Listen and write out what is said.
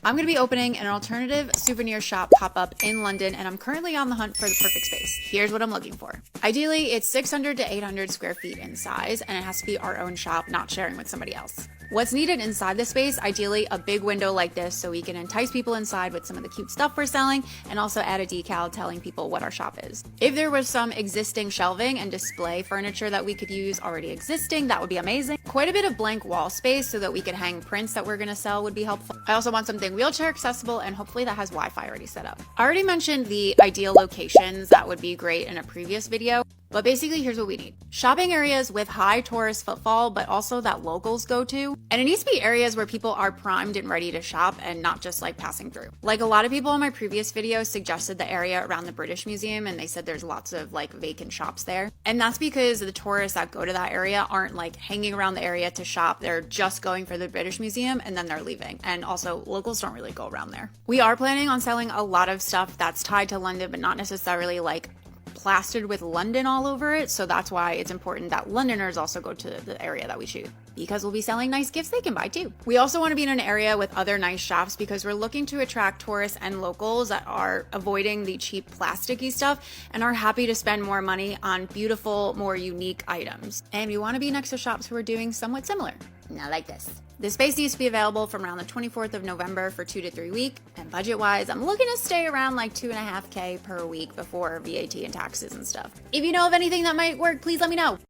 I'm going to be opening an alternative souvenir shop pop-up in London, and I'm currently on the hunt for the perfect space. Here's what I'm looking for. Ideally, it's 600 to 800 square feet in size, and it has to be our own shop, not sharing with somebody else. What's needed inside the space, ideally a big window like this so we can entice people inside with some of the cute stuff we're selling, and also add a decal telling people what our shop is. If there was some existing shelving and display furniture that we could use already existing, that would be amazing. Quite a bit of blank wall space so that we could hang prints that we're going to sell would be helpful. I also want something wheelchair accessible, and hopefully that has Wi-Fi already set up. I already mentioned the ideal locations that would be great in a previous video. But basically, here's what we need. Shopping areas with high tourist footfall, but also that locals go to. And it needs to be areas where people are primed and ready to shop and not just like passing through. Like a lot of people in my previous video suggested the area around the British Museum, and they said there's lots of like vacant shops there. And that's because the tourists that go to that area aren't like hanging around the area to shop. They're just going for the British Museum and then they're leaving. And also locals don't really go around there. We are planning on selling a lot of stuff that's tied to London, but not necessarily like plastered with London all over it, so that's why it's important that Londoners also go to the area that we choose, because we'll be selling nice gifts they can buy too. We also want to be in an area with other nice shops because we're looking to attract tourists and locals that are avoiding the cheap plasticky stuff and are happy to spend more money on beautiful, more unique items. And we want to be next to shops who are doing somewhat similar. Not like this. The space needs to be available from around the 24th of November for 2 to 3 weeks. And budget-wise, I'm looking to stay around like $2.5K per week before VAT and taxes and stuff. If you know of anything that might work, please let me know.